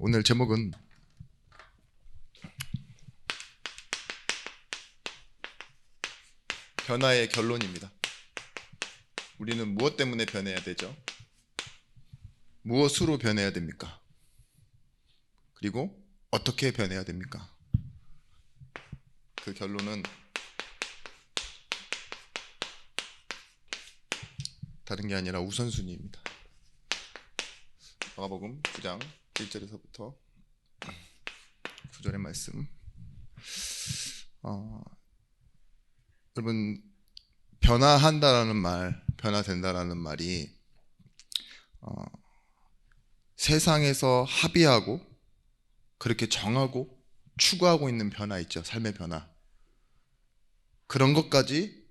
오늘 제목은 변화의 결론입니다. 우리는 무엇 때문에 변해야 되죠? 무엇으로 변해야 됩니까? 그리고 어떻게 변해야 됩니까? 그 결론은 다른 게 아니라 우선순위입니다. 마가복음 9장 1절에서부터 9절의 말씀. 여러분, 변화한다라는 말, 변화된다라는 말이 세상에서 합의하고 그렇게 정하고 추구하고 있는 변화 있죠. 삶의 변화. 그런 것까지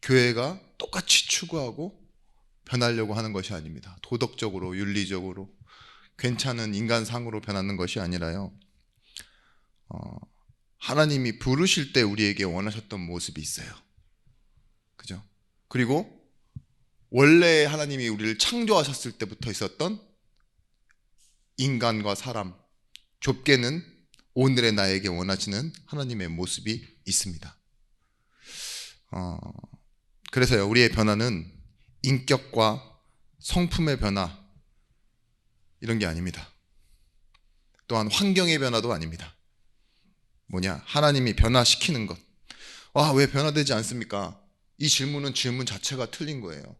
교회가 똑같이 추구하고 변하려고 하는 것이 아닙니다. 도덕적으로, 윤리적으로 괜찮은 인간상으로 변하는 것이 아니라요. 하나님이 부르실 때 우리에게 원하셨던 모습이 있어요. 그죠? 그리고 원래 하나님이 우리를 창조하셨을 때부터 있었던 인간과 사람, 좁게는 오늘의 나에게 원하시는 하나님의 모습이 있습니다. 그래서요, 우리의 변화는 인격과 성품의 변화 이런 게 아닙니다. 또한 환경의 변화도 아닙니다. 뭐냐? 하나님이 변화시키는 것. 왜 변화되지 않습니까? 이 질문 자체가 틀린 거예요.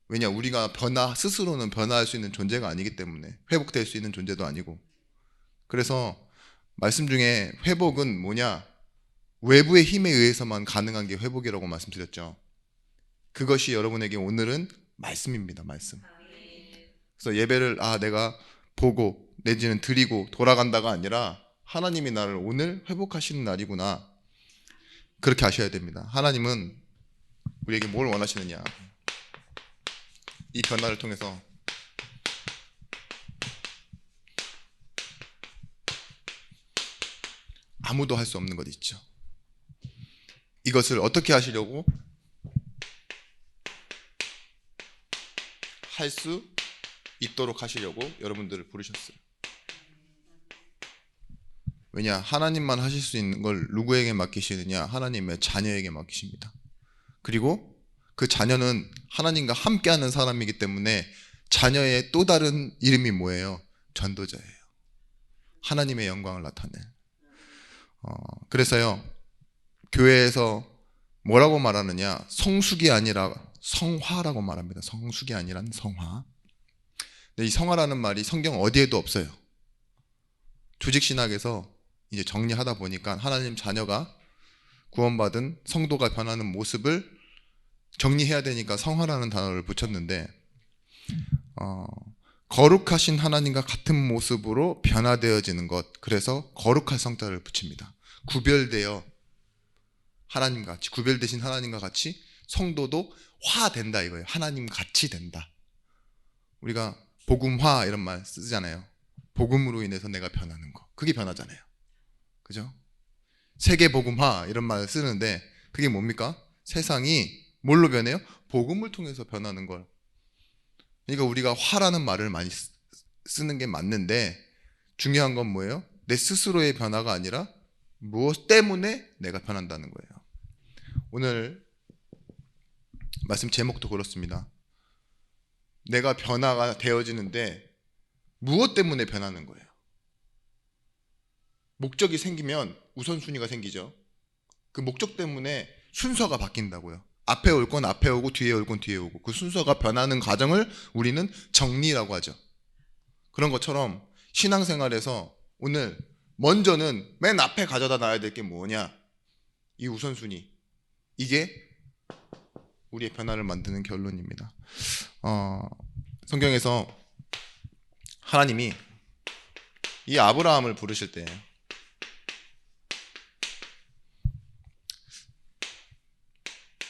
왜냐? 우리가 스스로는 변화할 수 있는 존재가 아니기 때문에, 회복될 수 있는 존재도 아니고. 그래서 말씀 중에 회복은 뭐냐? 외부의 힘에 의해서만 가능한 게 회복이라고 말씀드렸죠. 그것이 여러분에게 오늘은 말씀입니다. 말씀. 그래서 예배를 내가 보고 내지는 드리고 돌아간다가 아니라 하나님이 나를 오늘 회복하시는 날이구나, 그렇게 아셔야 됩니다. 하나님은 우리에게 뭘 원하시느냐, 이 변화를 통해서 아무도 할 수 없는 것 있죠. 이것을 어떻게 하시려고? 할 수 있도록 하시려고 여러분들을 부르셨어요. 왜냐? 하나님만 하실 수 있는 걸 누구에게 맡기시느냐? 하나님의 자녀에게 맡기십니다. 그리고 그 자녀는 하나님과 함께하는 사람이기 때문에 자녀의 또 다른 이름이 뭐예요? 전도자예요. 하나님의 영광을 나타내. 그래서요, 교회에서 뭐라고 말하느냐? 성숙이 아니라 성화라고 말합니다. 성숙이 아니란 성화. 근데 이 성화라는 말이 성경 어디에도 없어요. 조직신학에서 이제 정리하다 보니까 하나님 자녀가 구원받은 성도가 변하는 모습을 정리해야 되니까 성화라는 단어를 붙였는데, 거룩하신 하나님과 같은 모습으로 변화되어지는 것, 그래서 거룩한 성자를 붙입니다. 구별되어 하나님과 같이, 구별되신 하나님과 같이 성도도 화된다 이거예요. 하나님 같이 된다. 우리가 복음화 이런 말 쓰잖아요. 복음으로 인해서 내가 변하는 거, 그게 변화잖아요. 그죠? 세계복음화 이런 말 쓰는데 그게 뭡니까? 세상이 뭘로 변해요? 복음을 통해서 변하는 걸. 그러니까 우리가 화라는 말을 많이 쓰는 게 맞는데, 중요한 건 뭐예요? 내 스스로의 변화가 아니라 무엇 때문에 내가 변한다는 거예요. 오늘 말씀 제목도 그렇습니다. 내가 변화가 되어지는데 무엇 때문에 변하는 거예요? 목적이 생기면 우선순위가 생기죠. 그 목적 때문에 순서가 바뀐다고요. 앞에 올 건 앞에 오고 뒤에 올 건 뒤에 오고, 그 순서가 변하는 과정을 우리는 정리라고 하죠. 그런 것처럼 신앙생활에서 오늘 먼저는 맨 앞에 가져다 놔야 될 게 뭐냐? 이 우선순위. 이게 우리의 변화를 만드는 결론입니다. 성경에서 하나님이 이 아브라함을 부르실 때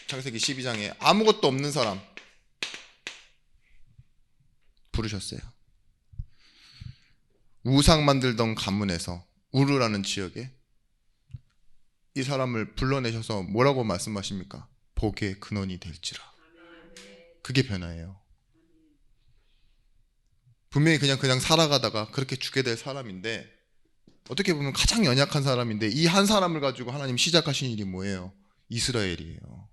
창세기 12장에 아무것도 없는 사람 부르셨어요. 우상 만들던 가문에서 우르라는 지역에 이 사람을 불러내셔서 뭐라고 말씀하십니까? 복의 근원이 될지라. 그게 변화예요. 분명히 그냥 살아가다가 그렇게 죽게 될 사람인데, 어떻게 보면 가장 연약한 사람인데, 이 한 사람을 가지고 하나님 시작하신 일이 뭐예요? 이스라엘이에요.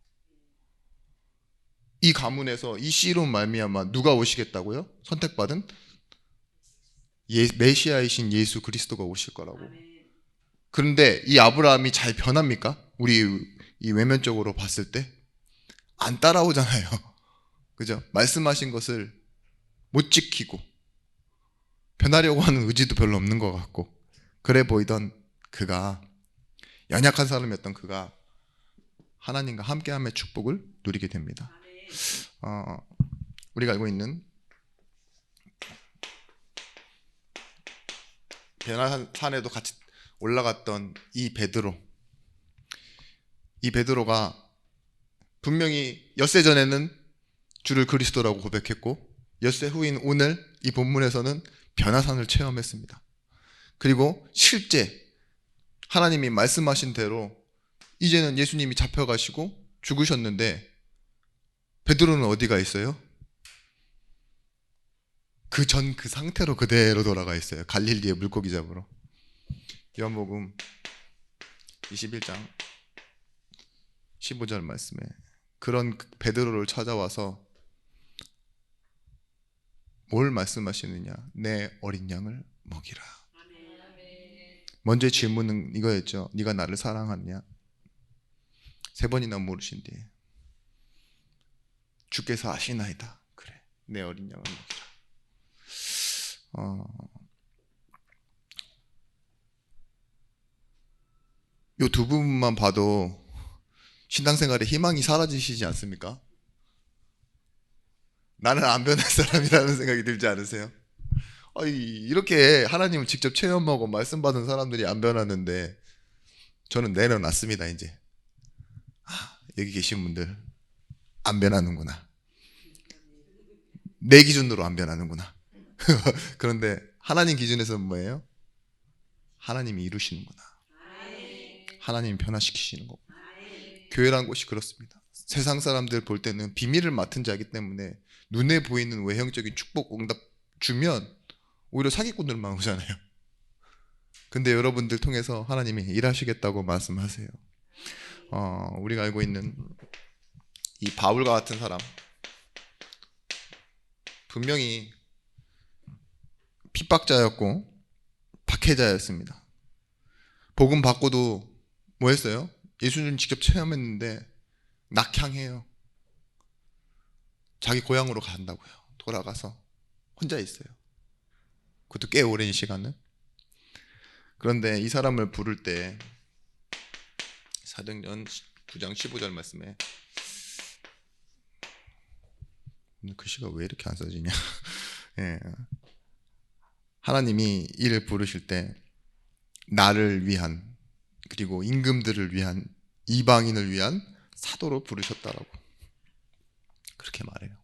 이 가문에서 이 씨로 말미암아 누가 오시겠다고요? 선택받은 메시아이신 예수 그리스도가 오실 거라고. 그런데 이 아브라함이 잘 변합니까? 우리 이 외면적으로 봤을 때 안 따라오잖아요. 그죠? 말씀하신 것을 못 지키고 변하려고 하는 의지도 별로 없는 것 같고, 그래 보이던 그가, 연약한 사람이었던 그가 하나님과 함께함의 축복을 누리게 됩니다. 우리가 알고 있는 변화산에도 같이 올라갔던 이 베드로가 분명히 엿새 전에는 주를 그리스도라고 고백했고, 엿새 후인 오늘 이 본문에서는 변화산을 체험했습니다. 그리고 실제 하나님이 말씀하신 대로 이제는 예수님이 잡혀가시고 죽으셨는데, 베드로는 어디가 있어요? 그 상태로 그대로 돌아가 있어요. 갈릴리의 물고기 잡으러. 요한복음 21장 15절 말씀에 그런 베드로를 찾아와서 뭘 말씀하시느냐? 내 어린 양을 먹이라. 먼저 질문은 이거였죠. 네가 나를 사랑하느냐? 3번이나 물으신 뒤에 주께서 아시나이다. 그래, 내 어린 양을 먹이라. 요 두 부분만 봐도 신앙생활에 희망이 사라지시지 않습니까? 나는 안 변할 사람이라는 생각이 들지 않으세요? 이렇게 하나님을 직접 체험하고 말씀 받은 사람들이 안 변하는데, 저는 내려놨습니다. 이제 여기 계신 분들 안 변하는구나, 내 기준으로 안 변하는구나. 그런데 하나님 기준에서는 뭐예요? 하나님이 이루시는구나, 하나님이 변화시키시는 거고. 교회라는 곳이 그렇습니다. 세상 사람들 볼 때는 비밀을 맡은 자이기 때문에 눈에 보이는 외형적인 축복 응답 주면 오히려 사기꾼들만 오잖아요. 근데 여러분들 통해서 하나님이 일하시겠다고 말씀하세요. 우리가 알고 있는 이 바울과 같은 사람, 분명히 핍박자였고 박해자였습니다. 복음 받고도 뭐 했어요? 예수님 직접 체험했는데 낙향해요. 자기 고향으로 간다고요. 돌아가서 혼자 있어요. 그것도 꽤 오랜 시간을. 그런데 이 사람을 부를 때 사도행전 9장 15절 말씀에, 글씨가 왜 이렇게 안 써지냐. 예. 하나님이 이를 부르실 때 나를 위한, 그리고 임금들을 위한, 이방인을 위한 사도로 부르셨다라고 그렇게 말해요.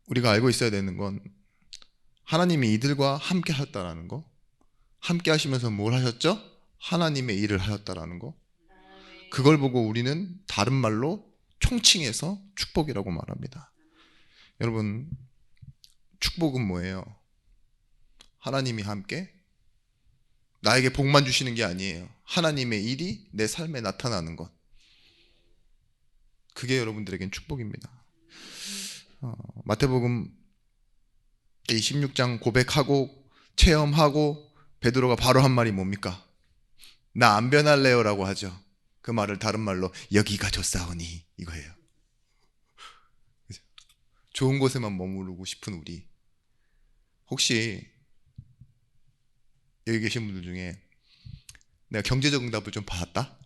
우리가 알고 있어야 되는 건 하나님이 이들과 함께 하셨다라는 거, 함께 하시면서 뭘 하셨죠? 하나님의 일을 하셨다라는 거. 그걸 보고 우리는 다른 말로 총칭해서 축복이라고 말합니다. 여러분, 축복은 뭐예요? 하나님이 함께 나에게 복만 주시는 게 아니에요. 하나님의 일이 내 삶에 나타나는 것. 그게 여러분들에겐 축복입니다. 마태복음 26장 고백하고 체험하고 베드로가 바로 한 말이 뭡니까? 나 안 변할래요 라고 하죠. 그 말을 다른 말로 여기가 좋사오니 이거예요. 좋은 곳에만 머무르고 싶은 우리, 혹시 여기 계신 분들 중에 내가 경제적 응답을 좀 받았다?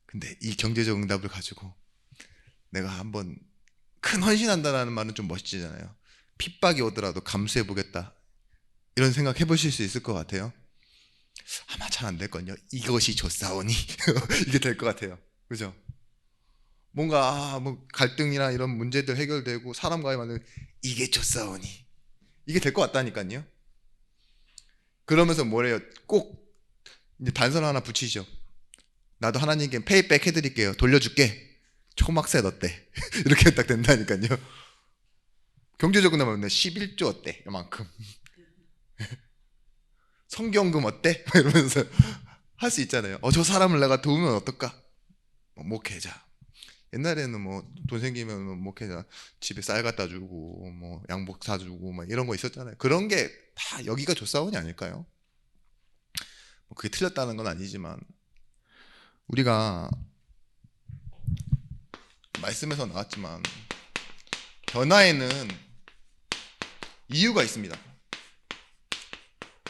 근데 이 경제적 응답을 가지고 내가 한번 큰 헌신한다는 말은 좀 멋지잖아요. 핍박이 오더라도 감수해보겠다, 이런 생각 해보실 수 있을 것 같아요. 아마 잘 안 될걸요. 이것이 좋사오니 이게 될 것 같아요. 그죠? 뭔가 갈등이나 이런 문제들 해결되고 사람과의 만남, 이게 좋사오니 이게 될 것 같다니까요. 그러면서 뭐래요? 꼭 이제 단서 하나 붙이죠. 나도 하나님께 페이백 해드릴게요. 돌려줄게. 초막셋 어때? 이렇게 딱 된다니까요. 경제적으로 나면 11조 어때? 이만큼. 성경금 어때? 이러면서 할 수 있잖아요. 저 사람을 내가 도우면 어떨까? 목회자. 옛날에는 뭐 돈 생기면 목회자 집에 쌀 갖다 주고 뭐 양복 사주고 막 이런 거 있었잖아요. 그런 게 다 여기가 조사원이 아닐까요? 그게 틀렸다는 건 아니지만 우리가 말씀에서 나왔지만 변화에는 이유가 있습니다.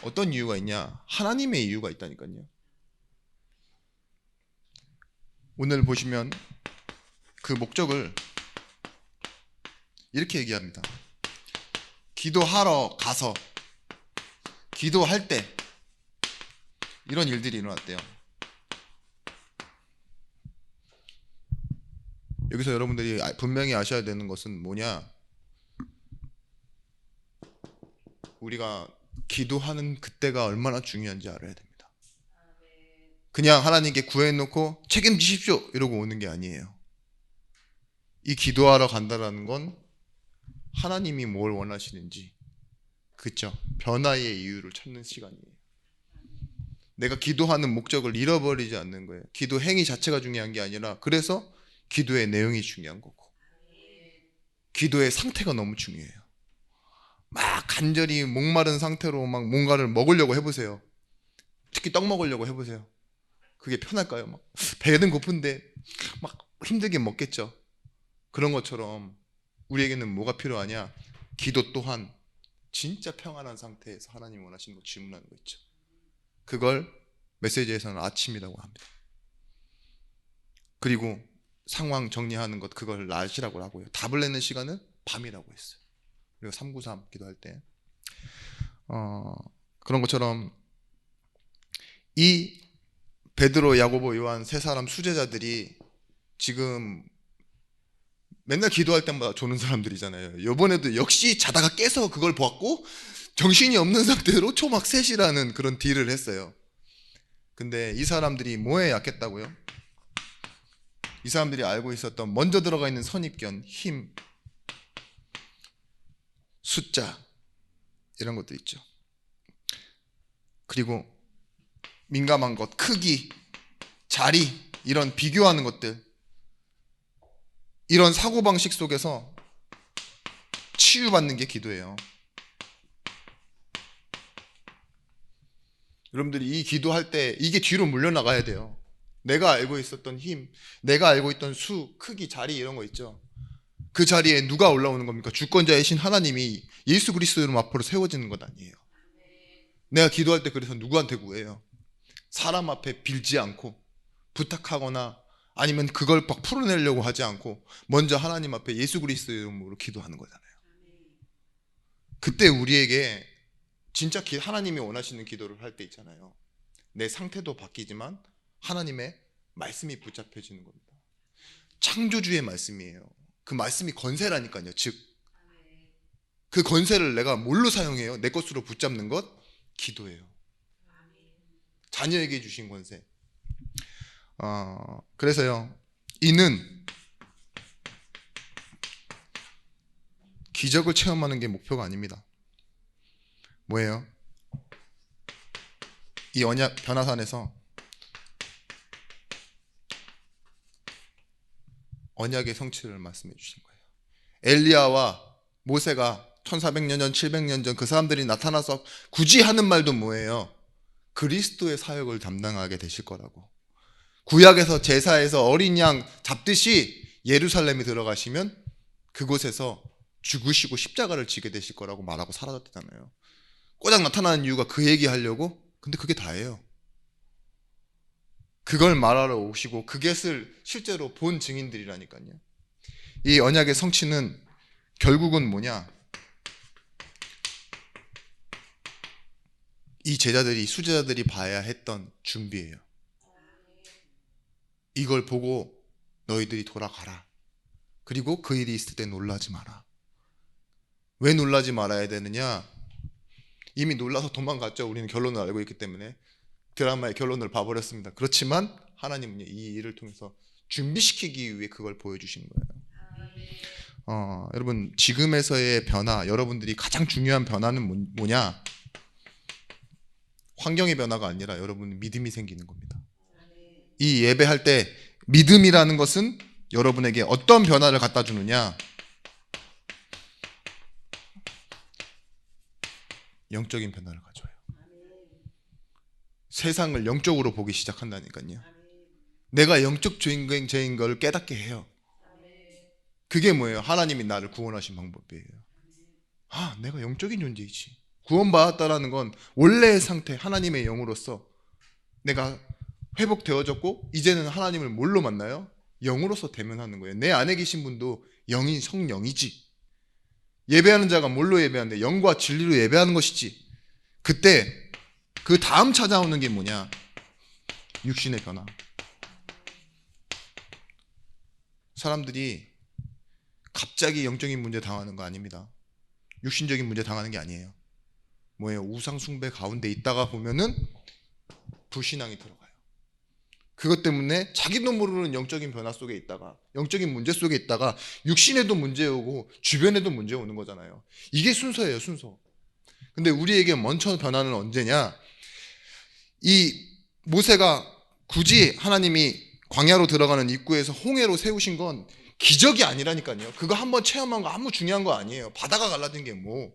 어떤 이유가 있냐? 하나님의 이유가 있다니까요. 오늘 보시면 그 목적을 이렇게 얘기합니다. 기도하러 가서 기도할 때 이런 일들이 일어났대요. 여기서 여러분들이 분명히 아셔야 되는 것은 뭐냐? 우리가 기도하는 그때가 얼마나 중요한지 알아야 됩니다. 그냥 하나님께 구해놓고 책임지십시오 이러고 오는 게 아니에요. 이 기도하러 간다라는 건 하나님이 뭘 원하시는지, 그쵸? 변화의 이유를 찾는 시간이에요. 내가 기도하는 목적을 잃어버리지 않는 거예요. 기도 행위 자체가 중요한 게 아니라 그래서 기도의 내용이 중요한 거고 기도의 상태가 너무 중요해요. 막 간절히 목마른 상태로 막 뭔가를 먹으려고 해보세요. 특히 떡 먹으려고 해보세요. 그게 편할까요? 막 배는 고픈데 막 힘들게 먹겠죠. 그런 것처럼 우리에게는 뭐가 필요하냐? 기도 또한 진짜 평안한 상태에서 하나님 원하시는 거 질문하는 거 있죠. 그걸 메시지에서는 아침이라고 합니다. 그리고 상황 정리하는 것 그걸 낮이라고 하고요. 답을 내는 시간은 밤이라고 했어요. 그리고 393 기도할 때 그런 것처럼 이 베드로, 야고보, 요한 세 사람 수제자들이 지금 맨날 기도할 때마다 조는 사람들이잖아요. 이번에도 역시 자다가 깨서 그걸 보았고 정신이 없는 상태로 초막 3시라는 그런 딜을 했어요. 근데 이 사람들이 뭐에 약했다고요? 이 사람들이 알고 있었던 먼저 들어가 있는 선입견, 힘, 숫자 이런 것들 있죠. 그리고 민감한 것, 크기, 자리 이런 비교하는 것들, 이런 사고방식 속에서 치유받는 게 기도예요. 여러분들이 이 기도할 때 이게 뒤로 물려나가야 돼요. 내가 알고 있었던 힘, 내가 알고 있던 수, 크기, 자리 이런 거 있죠. 그 자리에 누가 올라오는 겁니까? 주권자이신 하나님이 예수 그리스도 이름 앞으로 세워지는 것 아니에요. 내가 기도할 때 그래서 누구한테 구해요? 사람 앞에 빌지 않고 부탁하거나 아니면 그걸 막 풀어내려고 하지 않고 먼저 하나님 앞에 예수 그리스도 이름으로 기도하는 거잖아요. 그때 우리에게 진짜 하나님이 원하시는 기도를 할 때 있잖아요. 내 상태도 바뀌지만 하나님의 말씀이 붙잡혀지는 겁니다. 창조주의 말씀이에요. 그 말씀이 건세라니까요. 즉 그 건세를 내가 뭘로 사용해요? 내 것으로 붙잡는 것? 기도예요. 자녀에게 주신 권세. 그래서요, 이는 기적을 체험하는 게 목표가 아닙니다. 뭐예요? 이 언약 변화산에서 언약의 성취를 말씀해 주신 거예요. 엘리야와 모세가 1400년 전, 700년 전 그 사람들이 나타나서 굳이 하는 말도 뭐예요? 그리스도의 사역을 담당하게 되실 거라고. 구약에서 제사에서 어린 양 잡듯이 예루살렘에 들어가시면 그곳에서 죽으시고 십자가를 지게 되실 거라고 말하고 사라졌잖아요. 꼬작 나타나는 이유가 그 얘기하려고? 근데 그게 다예요. 그걸 말하러 오시고 그것을 실제로 본 증인들이라니까요. 이 언약의 성취는 결국은 뭐냐? 이 제자들이, 수제자들이 봐야 했던 준비예요. 이걸 보고 너희들이 돌아가라. 그리고 그 일이 있을 때 놀라지 마라. 왜 놀라지 말아야 되느냐? 이미 놀라서 도망갔죠. 우리는 결론을 알고 있기 때문에 드라마의 결론을 봐버렸습니다. 그렇지만 하나님은 이 일을 통해서 준비시키기 위해 그걸 보여주신 거예요. 여러분 지금에서의 변화, 여러분들이 가장 중요한 변화는 뭐냐? 환경의 변화가 아니라 여러분 믿음이 생기는 겁니다. 이 예배할 때 믿음이라는 것은 여러분에게 어떤 변화를 갖다 주느냐? 영적인 변화를 가져와요. 세상을 영적으로 보기 시작한다니까요. 내가 영적 주인공인 걸 깨닫게 해요. 그게 뭐예요? 하나님이 나를 구원하신 방법이에요. 내가 영적인 존재이지. 구원받았다라는 건 원래의 상태, 하나님의 영으로서 내가 회복되어졌고 이제는 하나님을 뭘로 만나요? 영으로서 대면하는 거예요. 내 안에 계신 분도 영인 성령이지. 예배하는 자가 뭘로 예배하는데? 영과 진리로 예배하는 것이지. 그때 그 다음 찾아오는 게 뭐냐? 육신의 변화. 사람들이 갑자기 영적인 문제 당하는 거 아닙니다. 육신적인 문제 당하는 게 아니에요. 뭐예요? 우상 숭배 가운데 있다가 보면은 불신앙이 들어가요. 그것 때문에 자기도 모르는 영적인 변화 속에 있다가, 영적인 문제 속에 있다가 육신에도 문제 오고 주변에도 문제 오는 거잖아요. 이게 순서예요, 순서. 근데 우리에게 먼저 변화는 언제냐? 이 모세가 굳이 하나님이 광야로 들어가는 입구에서 홍해로 세우신 건 기적이 아니라니까요. 그거 한번 체험한 거 아무 중요한 거 아니에요. 바다가 갈라진 게 뭐,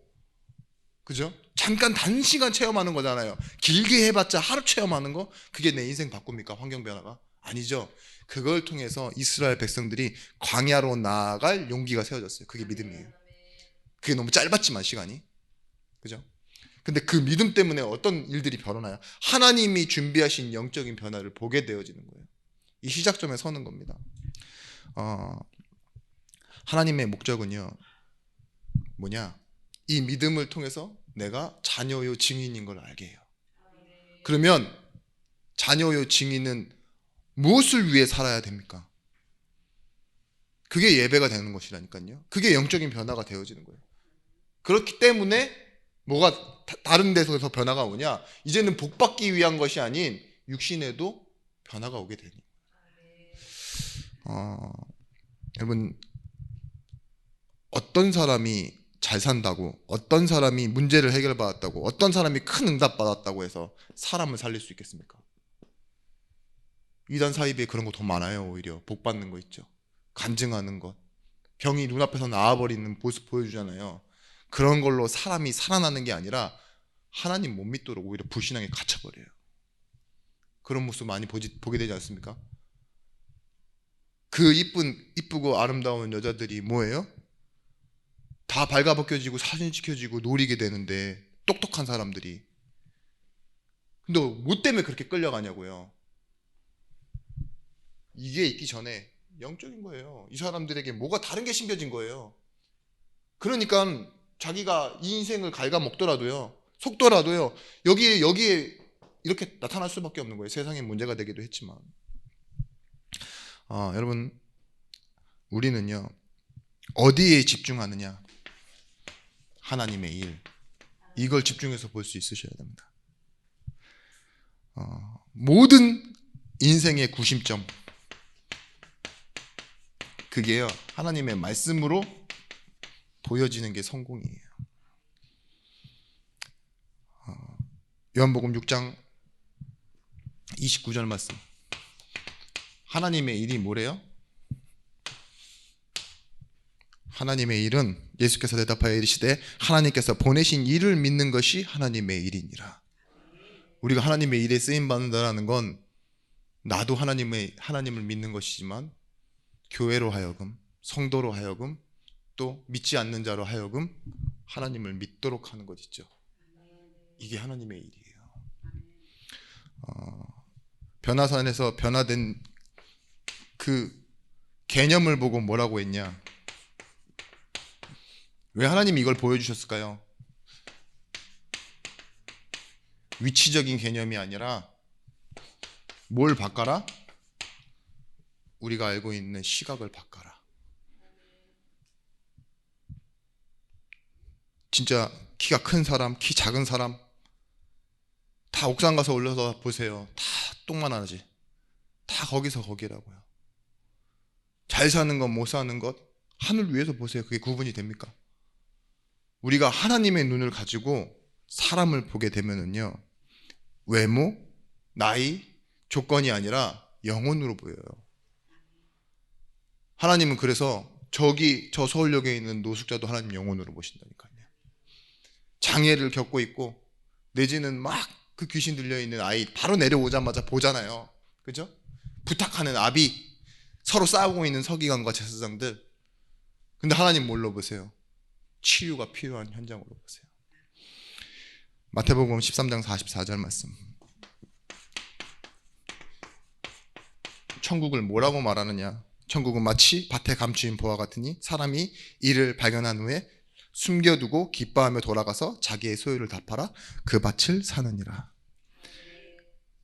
그죠? 잠깐 단시간 체험하는 거잖아요. 길게 해봤자 하루 체험하는 거, 그게 내 인생 바꿉니까? 환경 변화가? 아니죠. 그걸 통해서 이스라엘 백성들이 광야로 나아갈 용기가 세워졌어요. 그게 믿음이에요. 그게 너무 짧았지만 시간이, 그죠? 근데 그 믿음 때문에 어떤 일들이 벌어나요? 하나님이 준비하신 영적인 변화를 보게 되어지는 거예요. 이 시작점에 서는 겁니다. 하나님의 목적은요, 뭐냐? 이 믿음을 통해서 내가 자녀요 증인인 걸 알게 해요. 그러면 자녀요 증인은 무엇을 위해 살아야 됩니까? 그게 예배가 되는 것이라니까요. 그게 영적인 변화가 되어지는 거예요. 그렇기 때문에 뭐가 다른 데서 변화가 오냐? 이제는 복받기 위한 것이 아닌 육신에도 변화가 오게 되니. 여러분, 어떤 사람이 잘 산다고, 어떤 사람이 문제를 해결받았다고, 어떤 사람이 큰 응답 받았다고 해서 사람을 살릴 수 있겠습니까? 이단 사이비에 그런 거 더 많아요. 오히려 복 받는 거 있죠. 간증하는 것, 병이 눈앞에서 나아버리는 모습 보여주잖아요. 그런 걸로 사람이 살아나는 게 아니라 하나님 못 믿도록 오히려 불신앙에 갇혀버려요. 그런 모습 많이 보게 되지 않습니까? 그 이쁘고 아름다운 여자들이 뭐예요? 다 발가벗겨지고 사진 찍혀지고 노리게 되는데, 똑똑한 사람들이. 근데 뭐 때문에 그렇게 끌려가냐고요. 이게 있기 전에 영적인 거예요. 이 사람들에게 뭐가 다른 게 심겨진 거예요. 그러니까 자기가 이 인생을 갉아먹더라도요, 속더라도요, 여기에 이렇게 나타날 수밖에 없는 거예요. 세상에 문제가 되기도 했지만. 여러분, 우리는요, 어디에 집중하느냐? 하나님의 일, 이걸 집중해서 볼 수 있으셔야 됩니다. 모든 인생의 구심점, 그게요, 하나님의 말씀으로 보여지는 게 성공이에요. 요한복음 6장 29절 말씀. 하나님의 일이 뭐래요? 하나님의 일은, 예수께서 대답하여 이르시되 하나님께서 보내신 일을 믿는 것이 하나님의 일이니라. 우리가 하나님의 일에 쓰임 받는다는 건 나도 하나님을 믿는 것이지만 교회로 하여금, 성도로 하여금, 또 믿지 않는 자로 하여금 하나님을 믿도록 하는 것 있죠. 이게 하나님의 일이에요. 변화산에서 변화된 그 개념을 보고 뭐라고 했냐? 왜 하나님이 이걸 보여주셨을까요? 위치적인 개념이 아니라 뭘 바꿔라? 우리가 알고 있는 시각을 바꿔라. 진짜 키가 큰 사람, 키 작은 사람 다 옥상 가서 올려서 보세요. 다 똥만 하지. 다 거기서 거기라고요. 잘 사는 것, 못 사는 것, 하늘 위에서 보세요. 그게 구분이 됩니까? 우리가 하나님의 눈을 가지고 사람을 보게 되면은요, 외모, 나이, 조건이 아니라 영혼으로 보여요. 하나님은 그래서 저 서울역에 있는 노숙자도 하나님 영혼으로 보신다니까요. 장애를 겪고 있고 내지는 막 그 귀신 들려있는 아이 바로 내려오자마자 보잖아요. 그죠? 부탁하는 아비, 서로 싸우고 있는 서기관과 제사장들. 근데 하나님 뭘로 보세요? 치유가 필요한 현장으로 보세요. 마태복음 13장 44절 말씀. 천국을 뭐라고 말하느냐? 천국은 마치 밭에 감추인 보화 같으니 사람이 이를 발견한 후에 숨겨두고 기뻐하며 돌아가서 자기의 소유를 다 팔아 그 밭을 사느니라.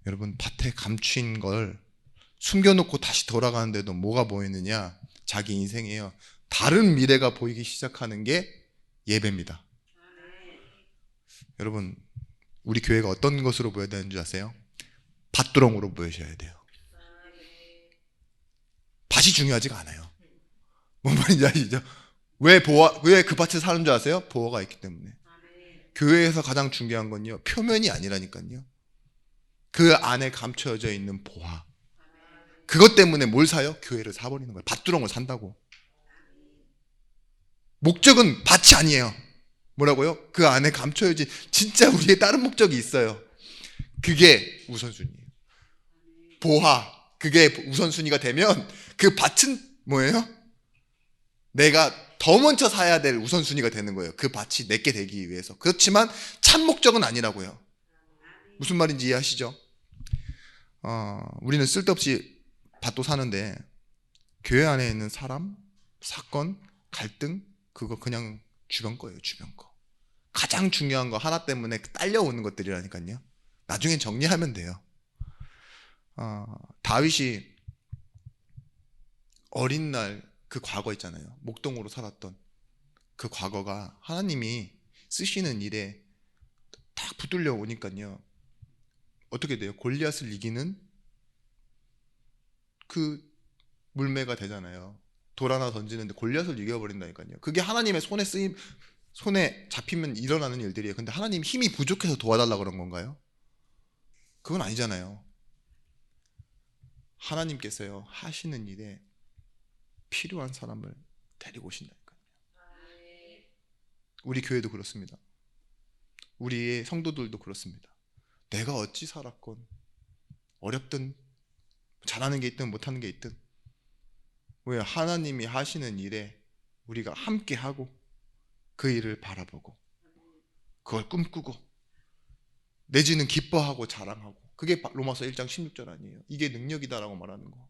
여러분, 밭에 감추인 걸 숨겨놓고 다시 돌아가는데도 뭐가 보이느냐? 자기 인생이에요. 다른 미래가 보이기 시작하는 게 예배입니다. 여러분, 우리 교회가 어떤 것으로 보여야 되는 줄 아세요? 밭두렁으로 보여셔야 돼요. 밭이 중요하지가 않아요. 뭔 말인지 아시죠? 왜 그 밭에 사는 줄 아세요? 보호가 있기 때문에. 교회에서 가장 중요한 건요, 표면이 아니라니까요. 그 안에 감춰져 있는 보화. 그것 때문에 뭘 사요? 교회를 사버리는 거예요. 밭두렁을 산다고. 목적은 밭이 아니에요. 뭐라고요? 그 안에 감춰진 진짜 우리의 다른 목적이 있어요. 그게 우선순위예요. 보화, 그게 우선순위가 되면 그 밭은 뭐예요? 내가 더 먼저 사야 될 우선순위가 되는 거예요. 그 밭이 내게 되기 위해서. 그렇지만 참 목적은 아니라고요. 무슨 말인지 이해하시죠? 우리는 쓸데없이 밭도 사는데 교회 안에 있는 사람, 사건, 갈등, 그거 그냥 주변 거예요. 주변 거. 가장 중요한 거 하나 때문에 딸려오는 것들이라니까요. 나중에 정리하면 돼요. 다윗이 어린 날 그 과거 있잖아요. 목동으로 살았던 그 과거가 하나님이 쓰시는 일에 딱 붙들려 오니까요. 어떻게 돼요? 골리앗을 이기는 그 물매가 되잖아요. 돌 하나 던지는데 골리앗을 이겨버린다니까요. 그게 하나님의 손에 잡히면 일어나는 일들이에요. 근데 하나님 힘이 부족해서 도와달라 그런 건가요? 그건 아니잖아요. 하나님께서요, 하시는 일에 필요한 사람을 데리고 오신다니까요. 우리 교회도 그렇습니다. 우리의 성도들도 그렇습니다. 내가 어찌 살았건 어렵든 잘하는 게 있든 못하는 게 있든 왜 하나님이 하시는 일에 우리가 함께 하고 그 일을 바라보고 그걸 꿈꾸고 내지는 기뻐하고 자랑하고, 그게 로마서 1장 16절 아니에요. 이게 능력이다라고 말하는 거.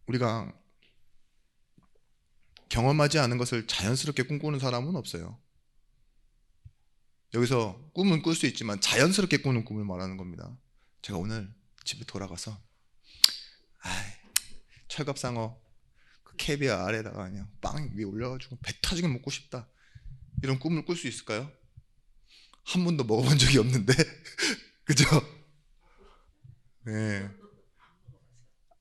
우리가 경험하지 않은 것을 자연스럽게 꿈꾸는 사람은 없어요. 여기서 꿈은 꿀 수 있지만 자연스럽게 꾸는 꿈을 말하는 겁니다. 제가 오늘 집에 돌아가서 철갑상어 그 캐비아 아래다가 그냥 빵 위에 올려가지고 배 터지게 먹고 싶다, 이런 꿈을 꿀 수 있을까요? 한 번도 먹어본 적이 없는데 그죠? 네.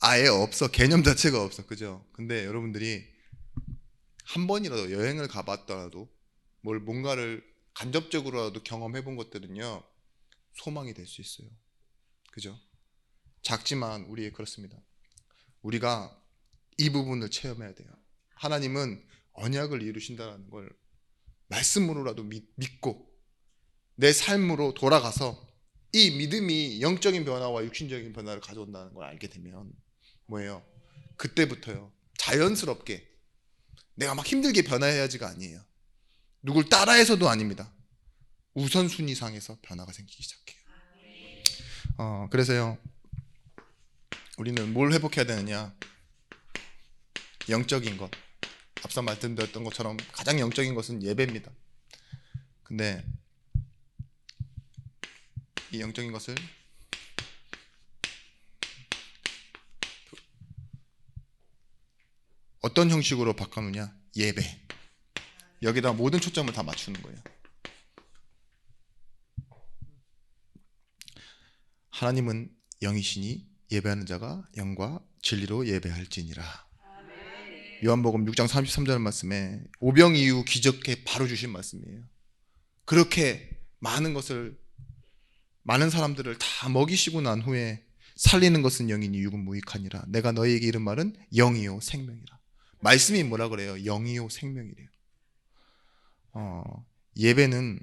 아예 없어. 개념 자체가 없어. 그죠? 근데 여러분들이 한 번이라도 여행을 가봤더라도 뭔가를 간접적으로라도 경험해 본 것들은요, 소망이 될 수 있어요. 그죠? 작지만 우리의 그렇습니다. 우리가 이 부분을 체험해야 돼요. 하나님은 언약을 이루신다는 걸 말씀으로라도 믿고 내 삶으로 돌아가서 이 믿음이 영적인 변화와 육신적인 변화를 가져온다는 걸 알게 되면 뭐예요? 그때부터요, 자연스럽게 내가 막 힘들게 변화해야지가 아니에요. 누굴 따라해서도 아닙니다. 우선순위상에서 변화가 생기기 시작해요. 그래서요, 우리는 뭘 회복해야 되느냐? 영적인 것. 앞서 말씀드렸던 것처럼 가장 영적인 것은 예배입니다. 근데 이 영적인 것을 어떤 형식으로 바꿔놓냐? 예배. 여기다 모든 초점을 다 맞추는 거예요. 하나님은 영이시니 예배하는 자가 영과 진리로 예배할지니라. 요한복음 6장 33절 말씀에 오병 이후 기적해 바로 주신 말씀이에요. 그렇게 많은 사람들을 다 먹이시고 난 후에 살리는 것은 영이니 육은 무익하니라. 내가 너희에게 이른 말은 영이요 생명이라. 말씀이 뭐라 그래요? 영이요 생명이래요. 예배는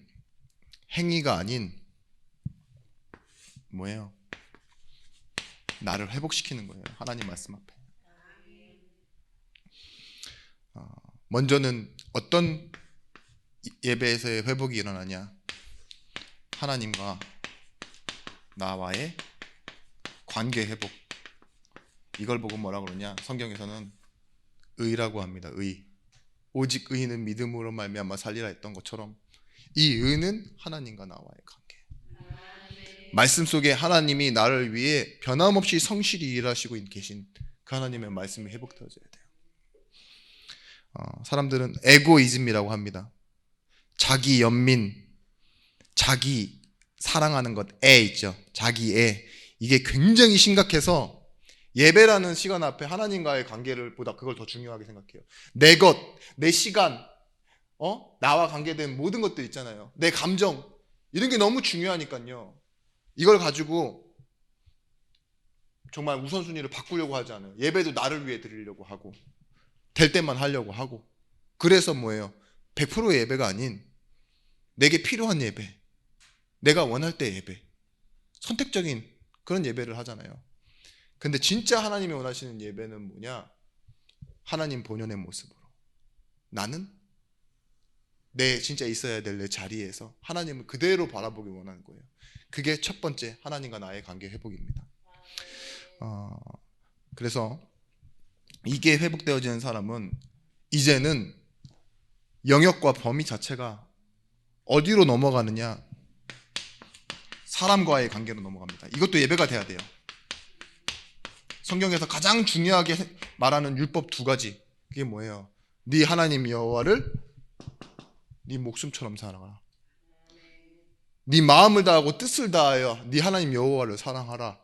행위가 아닌 뭐예요? 나를 회복시키는 거예요. 하나님 말씀 앞에. 먼저는 어떤 예배에서의 회복이 일어나냐? 하나님과 나와의 관계 회복. 이걸 보고 뭐라 그러냐? 성경에서는 의라고 합니다. 의. 오직 의는 믿음으로 말미암아 살리라 했던 것처럼 이 의는 하나님과 나와의 관계. 말씀 속에 하나님이 나를 위해 변함없이 성실히 일하시고 계신 그 하나님의 말씀이 회복되어져야 돼요. 사람들은 에고이즘이라고 합니다. 자기 연민, 자기 사랑하는 것, 애 있죠. 자기 애. 이게 굉장히 심각해서 예배라는 시간 앞에 하나님과의 관계를 보다 그걸 더 중요하게 생각해요. 내 것, 내 시간, 나와 관계된 모든 것들 있잖아요. 내 감정, 이런 게 너무 중요하니까요. 이걸 가지고 정말 우선순위를 바꾸려고 하지 않아요. 예배도 나를 위해 드리려고 하고 될 때만 하려고 하고. 그래서 뭐예요? 100%의 예배가 아닌 내게 필요한 예배, 내가 원할 때 예배, 선택적인 그런 예배를 하잖아요. 근데 진짜 하나님이 원하시는 예배는 뭐냐? 하나님 본연의 모습으로 나는 내 진짜 있어야 될 내 자리에서 하나님을 그대로 바라보기 원하는 거예요. 그게 첫 번째 하나님과 나의 관계 회복입니다. 그래서 이게 회복되어지는 사람은 이제는 영역과 범위 자체가 어디로 넘어가느냐? 사람과의 관계로 넘어갑니다. 이것도 예배가 돼야 돼요. 성경에서 가장 중요하게 말하는 율법 2가지. 그게 뭐예요? 네 하나님 여호와를 네 목숨처럼 사랑하라. 네 마음을 다하고 뜻을 다하여 네 하나님 여호와를 사랑하라.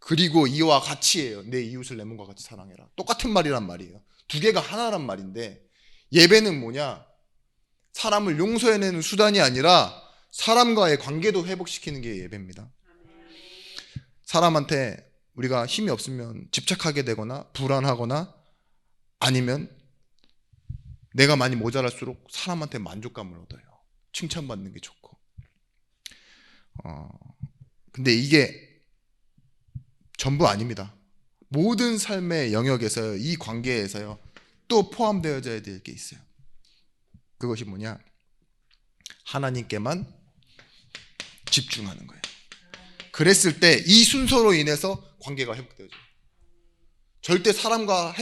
그리고 이와 같이예요. 내 이웃을 내 몸과 같이 사랑해라. 똑같은 말이란 말이에요. 2개가 하나란 말인데 예배는 뭐냐? 사람을 용서해내는 수단이 아니라 사람과의 관계도 회복시키는 게 예배입니다. 사람한테 우리가 힘이 없으면 집착하게 되거나 불안하거나 아니면 내가 많이 모자랄수록 사람한테 만족감을 얻어요. 칭찬받는 게 좋고. 근데 이게 전부 아닙니다. 모든 삶의 영역에서요, 이 관계에서요, 또 포함되어져야 될 게 있어요. 그것이 뭐냐? 하나님께만 집중하는 거예요. 그랬을 때 이 순서로 인해서 관계가 회복되어져요. 절대 사람과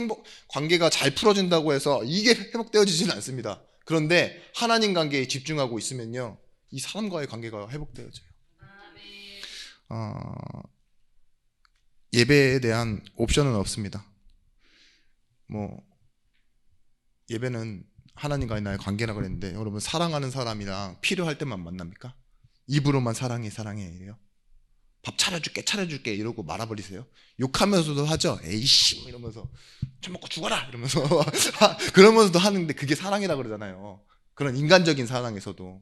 관계가 잘 풀어진다고 해서 이게 회복되어지지는 않습니다. 그런데 하나님 관계에 집중하고 있으면요, 이 사람과의 관계가 회복되어져요. 예배에 대한 옵션은 없습니다. 예배는 하나님과의 나의 관계라 그랬는데, 여러분 사랑하는 사람이랑 필요할 때만 만납니까? 입으로만 사랑해 이래요? 밥 차려줄게 이러고 말아버리세요? 욕하면서도 하죠. 에이씨 이러면서 처먹고 죽어라 이러면서 그러면서도 하는데 그게 사랑이라 그러잖아요. 그런 인간적인 사랑에서도.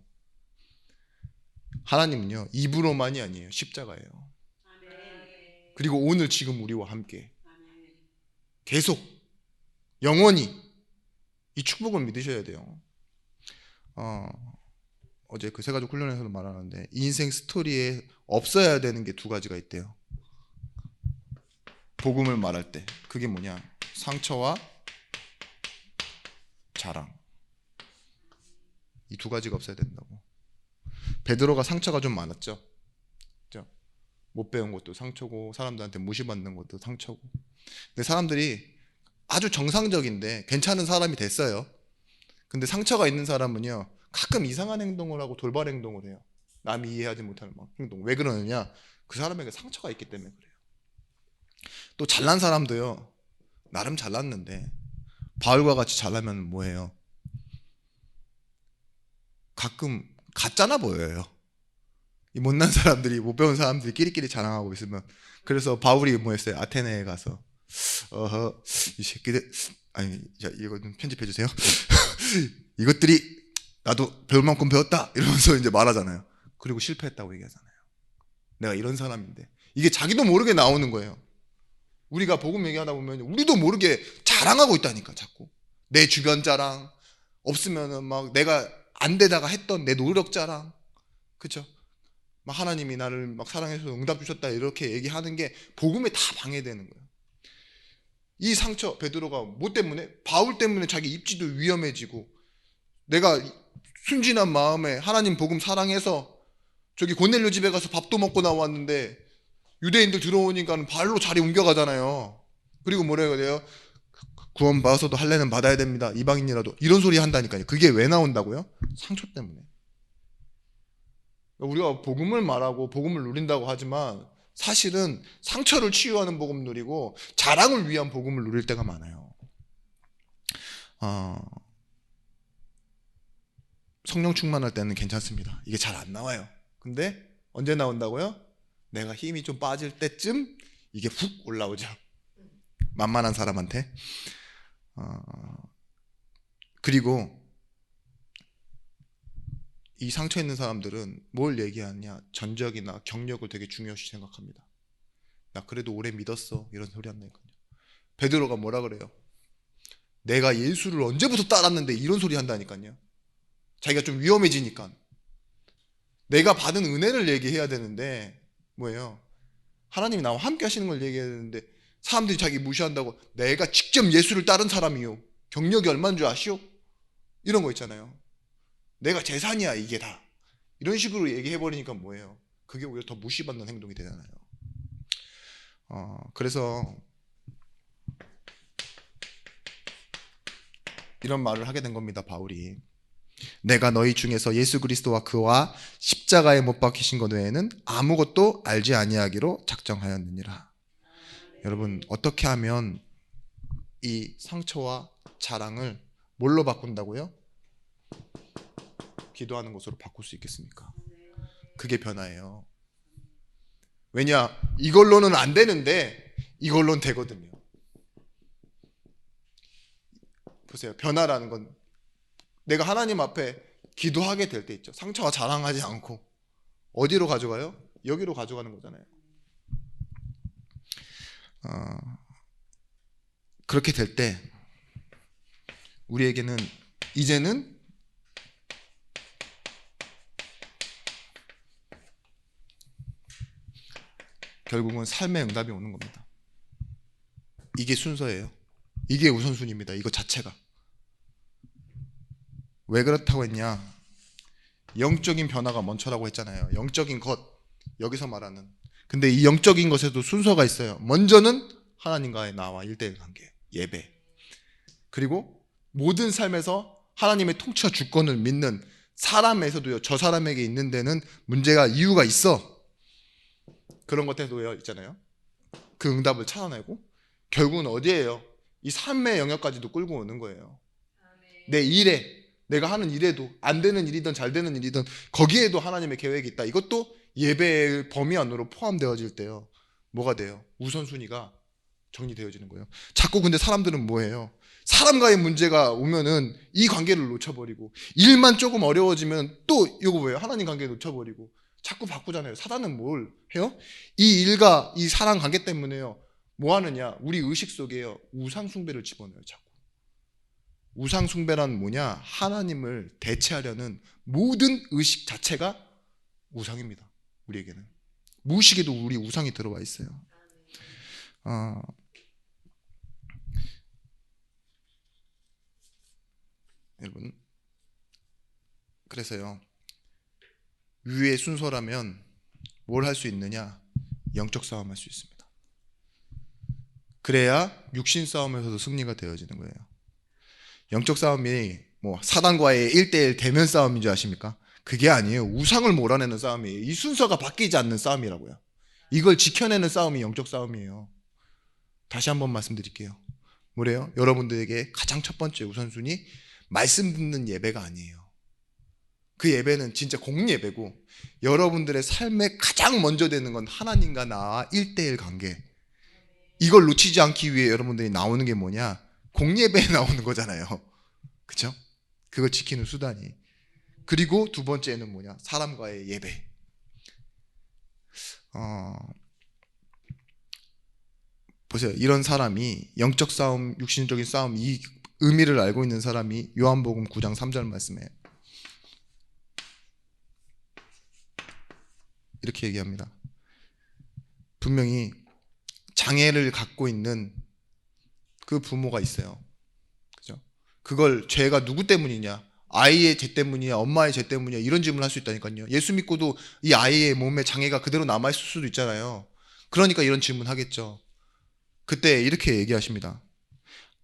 하나님은요, 입으로만이 아니에요. 십자가예요. 그리고 오늘 지금 우리와 함께 계속 영원히 이 축복을 믿으셔야 돼요. 어제 그 세가족 훈련에서도 말하는데 인생 스토리에 없어야 되는 게 2가지가 있대요. 복음을 말할 때 그게 뭐냐? 상처와 자랑. 이 2가지가 없어야 된다고. 베드로가 상처가 좀 많았죠. 그렇죠? 못 배운 것도 상처고 사람들한테 무시받는 것도 상처고. 근데 사람들이 아주 정상적인데 괜찮은 사람이 됐어요. 근데 상처가 있는 사람은요, 가끔 이상한 행동을 하고 돌발 행동을 해요. 남이 이해하지 못하는 행동. 왜 그러느냐? 그 사람에게 상처가 있기 때문에 그래요. 또 잘난 사람도요, 나름 잘났는데 바울과 같이 잘나면 뭐예요? 가끔 가짜나 보여요. 이 못난 사람들이, 못 배운 사람들이 끼리끼리 자랑하고 있으면. 그래서 바울이 뭐 했어요? 아테네에 가서 이 새끼들, 아니, 자, 이거 좀 편집해 주세요. 이것들이 나도 배울 만큼 배웠다 이러면서 이제 말하잖아요. 그리고 실패했다고 얘기하잖아요. 내가 이런 사람인데. 이게 자기도 모르게 나오는 거예요. 우리가 복음 얘기하다 보면 우리도 모르게 자랑하고 있다니까. 자꾸 내 주변 자랑, 없으면은 막 내가 안 되다가 했던 내 노력 자랑, 그렇죠? 막 하나님이 나를 막 사랑해서 응답 주셨다 이렇게 얘기하는 게 복음에 다 방해되는 거예요. 이 상처, 베드로가 뭐 때문에? 바울 때문에 자기 입지도 위험해지고, 내가 순진한 마음에 하나님 복음 사랑해서 저기 고넬료 집에 가서 밥도 먹고 나왔는데 유대인들 들어오니까 발로 자리 옮겨가잖아요. 그리고 뭐래요? 그래요? 구원 받아서도 할례는 받아야 됩니다. 이방인이라도. 이런 소리 한다니까요. 그게 왜 나온다고요? 상처 때문에. 우리가 복음을 말하고 복음을 누린다고 하지만 사실은 상처를 치유하는 복음 누리고 자랑을 위한 복음을 누릴 때가 많아요. 성령 충만할 때는 괜찮습니다. 이게 잘 안 나와요. 근데 언제 나온다고요? 내가 힘이 좀 빠질 때쯤 이게 훅 올라오죠. 만만한 사람한테. 그리고 이 상처 있는 사람들은 뭘 얘기하냐? 전적이나 경력을 되게 중요시 생각합니다. 나 그래도 오래 믿었어. 이런 소리 한다니까요. 베드로가 뭐라 그래요? 내가 예수를 언제부터 따랐는데 이런 소리 한다니까요. 자기가 좀 위험해지니까. 내가 받은 은혜를 얘기해야 되는데 뭐예요? 하나님이 나와 함께 하시는 걸 얘기해야 되는데 사람들이 자기 무시한다고 내가 직접 예수를 따른 사람이요. 경력이 얼마인 줄 아시오? 이런 거 있잖아요. 내가 재산이야 이게 다. 이런 식으로 얘기해버리니까 뭐예요? 그게 오히려 더 무시받는 행동이 되잖아요. 그래서 이런 말을 하게 된 겁니다. 바울이. 내가 너희 중에서 예수 그리스도와 그와 십자가에 못 박히신 것 외에는 아무것도 알지 아니하기로 작정하였느니라. 여러분, 어떻게 하면 이 상처와 자랑을 뭘로 바꾼다고요? 기도하는 것으로 바꿀 수 있겠습니까? 그게 변화예요. 왜냐? 이걸로는 안 되는데 이걸로는 되거든요. 보세요. 변화라는 건 내가 하나님 앞에 기도하게 될 때 있죠. 상처와 자랑하지 않고 어디로 가져가요? 여기로 가져가는 거잖아요. 그렇게 될 때 우리에게는 이제는 결국은 삶의 응답이 오는 겁니다. 이게 순서예요. 이게 우선순위입니다. 이거 자체가. 왜 그렇다고 했냐? 영적인 변화가 먼저라고 했잖아요. 영적인 것, 여기서 말하는. 근데 이 영적인 것에도 순서가 있어요. 먼저는 하나님과의 나와 1대1 관계, 예배. 그리고 모든 삶에서 하나님의 통치와 주권을 믿는 사람에서도요, 저 사람에게 있는 데는 문제가, 이유가 있어. 그런 것에도 있잖아요. 그 응답을 찾아내고 결국은 어디에요? 이 삶의 영역까지도 끌고 오는 거예요. 내 일에, 내가 하는 일에도, 안 되는 일이든 잘 되는 일이든 거기에도 하나님의 계획이 있다. 이것도 예배의 범위 안으로 포함되어질 때요, 뭐가 돼요? 우선순위가 정리되어지는 거예요. 자꾸 근데 사람들은 뭐예요? 사람과의 문제가 오면은 이 관계를 놓쳐버리고, 일만 조금 어려워지면 또 이거 뭐예요? 하나님 관계 놓쳐버리고 자꾸 바꾸잖아요. 사단은 뭘 해요? 이 일과 이 사람 관계 때문에요, 뭐 하느냐? 우리 의식 속에요, 우상숭배를 집어넣어요. 자꾸. 우상숭배란 뭐냐? 하나님을 대체하려는 모든 의식 자체가 우상입니다. 우리에게는 무의식에도 우리 우상이 들어와 있어요. 여러분, 그래서요, 위의 순서라면 뭘 할 수 있느냐? 영적 싸움 할 수 있습니다. 그래야 육신 싸움에서도 승리가 되어지는 거예요. 영적 싸움이 뭐 사단과의 1대1 대면 싸움인 줄 아십니까? 그게 아니에요. 우상을 몰아내는 싸움이에요. 이 순서가 바뀌지 않는 싸움이라고요. 이걸 지켜내는 싸움이 영적 싸움이에요. 다시 한번 말씀드릴게요. 뭐래요? 여러분들에게 가장 첫 번째 우선순위, 말씀 듣는 예배가 아니에요. 그 예배는 진짜 공예배고, 여러분들의 삶에 가장 먼저 되는 건 하나님과 나와 1대1 관계. 이걸 놓치지 않기 위해 여러분들이 나오는 게 뭐냐? 공예배에 나오는 거잖아요. 그죠? 그걸 지키는 수단이. 그리고 두 번째는 뭐냐? 사람과의 예배. 보세요. 이런 사람이 영적 싸움, 육신적인 싸움, 이 의미를 알고 있는 사람이 요한복음 9장 3절 말씀에 이렇게 얘기합니다. 분명히 장애를 갖고 있는 그 부모가 있어요. 그죠? 그걸 죄가 누구 때문이냐? 아이의 죄 때문이냐? 엄마의 죄 때문이냐? 이런 질문을 할 수 있다니까요. 예수 믿고도 이 아이의 몸에 장애가 그대로 남아있을 수도 있잖아요. 그러니까 이런 질문 하겠죠. 그때 이렇게 얘기하십니다.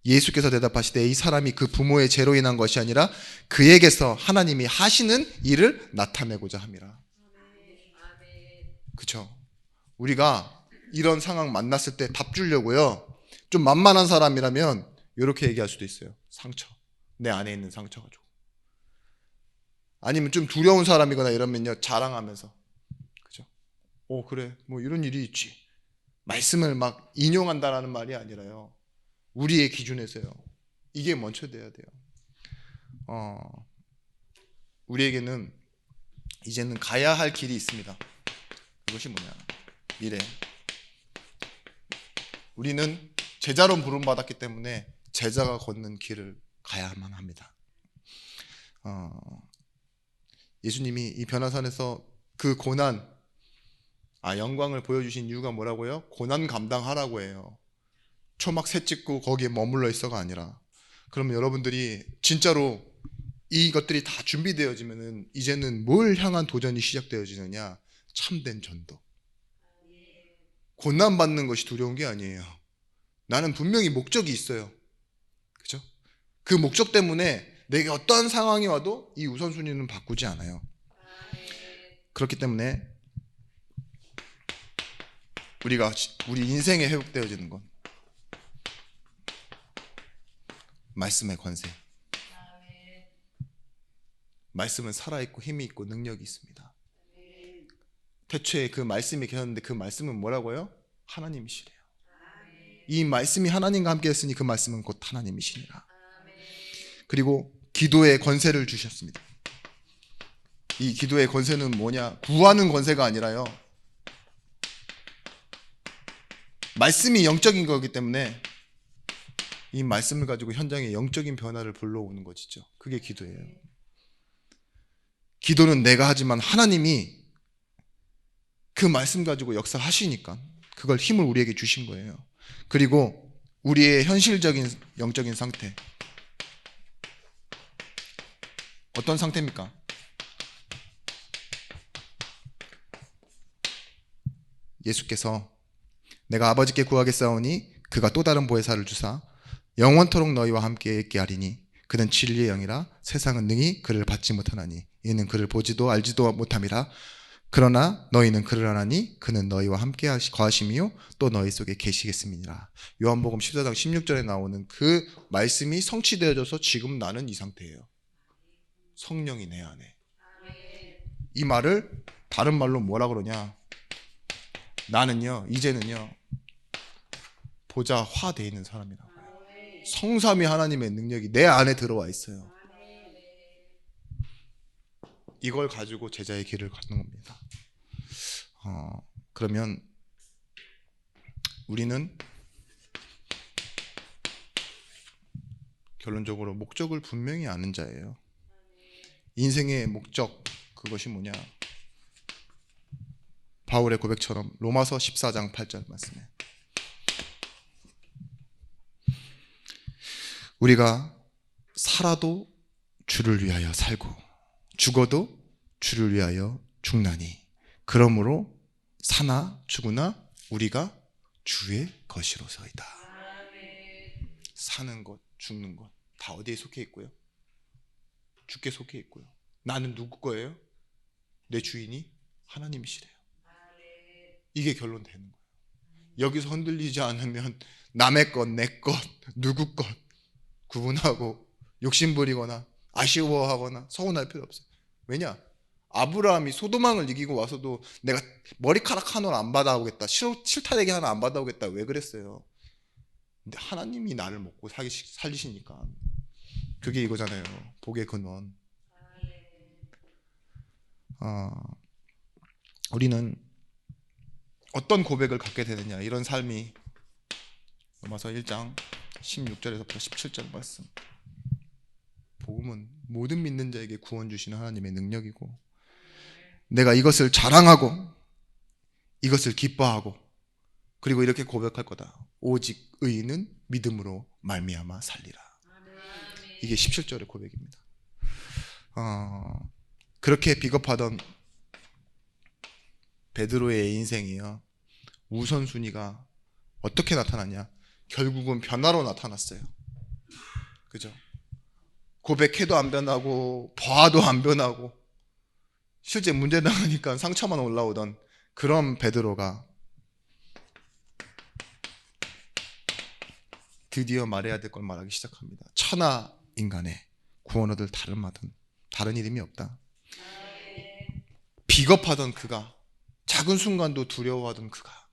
예수께서 대답하시되 이 사람이 그 부모의 죄로 인한 것이 아니라 그에게서 하나님이 하시는 일을 나타내고자 함이라. 그렇죠? 우리가 이런 상황 만났을 때 답 주려고요. 좀 만만한 사람이라면 이렇게 얘기할 수도 있어요. 상처. 내 안에 있는 상처 가지고. 아니면 좀 두려운 사람이거나 이러면요. 자랑하면서. 그죠? 그래. 뭐 이런 일이 있지. 말씀을 막 인용한다라는 말이 아니라요. 우리의 기준에서요. 이게 먼저 돼야 돼요. 우리에게는 이제는 가야 할 길이 있습니다. 그것이 뭐냐? 미래. 우리는 제자로 부름받았기 때문에 제자가 걷는 길을 가야만 합니다. 예수님이 이 변화산에서 그 고난, 영광을 보여주신 이유가 뭐라고요? 고난 감당하라고 해요. 초막 새 찍고 거기에 머물러 있어가 아니라. 그러면 여러분들이 진짜로 이것들이 다 준비되어지면은 이제는 뭘 향한 도전이 시작되어지느냐? 참된 전도. 고난 받는 것이 두려운 게 아니에요. 나는 분명히 목적이 있어요. 그죠? 그 목적 때문에 내게 어떠한 상황이 와도 이 우선순위는 바꾸지 않아요. 그렇기 때문에 우리 인생에 회복되어지는 건 말씀의 권세. 말씀은 살아있고 힘이 있고 능력이 있습니다. 태초에 그 말씀이 계셨는데 그 말씀은 뭐라고요? 하나님이시래요. 이 말씀이 하나님과 함께 했으니 그 말씀은 곧 하나님이시니라. 그리고 기도의 권세를 주셨습니다. 이 기도의 권세는 뭐냐? 구하는 권세가 아니라요. 말씀이 영적인 거기 때문에 이 말씀을 가지고 현장에 영적인 변화를 불러오는 것이죠. 그게 기도예요. 기도는 내가 하지만 하나님이 그 말씀 가지고 역사하시니까 그걸 힘을 우리에게 주신 거예요. 그리고 우리의 현실적인 영적인 상태. 어떤 상태입니까? 예수께서 내가 아버지께 구하겠사오니 그가 또 다른 보혜사를 주사 영원토록 너희와 함께 있게 하리니 그는 진리의 영이라 세상은 능히 그를 받지 못하나니 이는 그를 보지도 알지도 못함이라. 그러나 너희는 그를 아나니 그는 너희와 함께 거하심이요 또 너희 속에 계시겠음이니라. 요한복음 14장 16절에 나오는 그 말씀이 성취되어져서 지금 나는 이 상태예요. 성령이 내 안에. 이 말을 다른 말로 뭐라 그러냐? 나는요 이제는요 보좌화되어 있는 사람이라고 해요. 성삼위 하나님의 능력이 내 안에 들어와 있어요. 이걸 가지고 제자의 길을 걷는 겁니다. 그러면 우리는 결론적으로 목적을 분명히 아는 자예요. 인생의 목적, 그것이 뭐냐? 바울의 고백처럼 로마서 14장 8절 말씀에 우리가 살아도 주를 위하여 살고 죽어도 주를 위하여 죽나니 그러므로 사나 죽으나 우리가 주의 것이로서이다. 사는 것, 죽는 것 다 어디에 속해 있고요? 주께 속해 있고요. 나는 누구 거예요? 내 주인이 하나님이시래요. 이게 결론 되는 거예요. 여기서 흔들리지 않으면 남의 것, 내 것, 누구 것 구분하고 욕심부리거나 아쉬워하거나 서운할 필요 없어요. 왜냐? 아브라함이 소도망을 이기고 와서도 내가 머리카락 하나를 안 받아오겠다, 실타래기 하나 안 받아오겠다, 왜 그랬어요? 근데 하나님이 나를 먹고 살리시니까. 그게 이거잖아요. 복의 근원. 우리는 어떤 고백을 갖게 되느냐, 이런 삶이. 로마서 1장 16절에서부터 17절 말씀. 복음은 모든 믿는 자에게 구원 주시는 하나님의 능력이고, 내가 이것을 자랑하고 이것을 기뻐하고 그리고 이렇게 고백할 거다. 오직 의인은 믿음으로 말미암아 살리라. 이게 17절의 고백입니다. 그렇게 비겁하던 베드로의 인생이요, 우선순위가 어떻게 나타났냐? 결국은 변화로 나타났어요. 그죠? 고백해도 안 변하고 봐도 안 변하고 실제 문제 나가니까 상처만 올라오던 그런 베드로가 드디어 말해야 될 걸 말하기 시작합니다. 천하 인간의 구원 얻을 다른 이름이 없다. 비겁하던 그가, 작은 순간도 두려워하던 그가,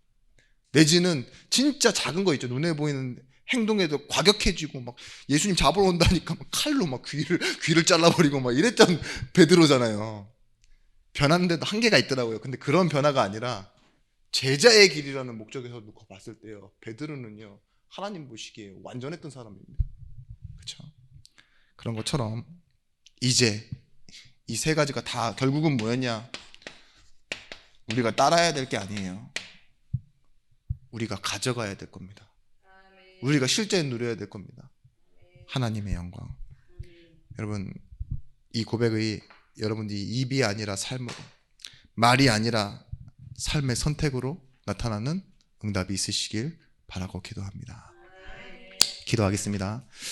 내지는 진짜 작은 거 있죠, 눈에 보이는 행동에도 과격해지고 막 예수님 잡으러 온다니까 막 칼로 막 귀를 잘라버리고 막 이랬던 베드로잖아요. 변하는데도 한계가 있더라고요. 근데 그런 변화가 아니라 제자의 길이라는 목적에서 놓고 봤을 때요, 베드로는요 하나님 보시기에 완전했던 사람입니다. 그렇죠? 그런 것처럼 이제 이 세 가지가 다 결국은 뭐였냐? 우리가 따라야 될 게 아니에요. 우리가 가져가야 될 겁니다. 우리가 실제 누려야 될 겁니다. 하나님의 영광. 여러분, 이 고백의 여러분들이 입이 아니라 삶으로, 말이 아니라 삶의 선택으로 나타나는 응답이 있으시길 바라고 기도합니다. 기도하겠습니다.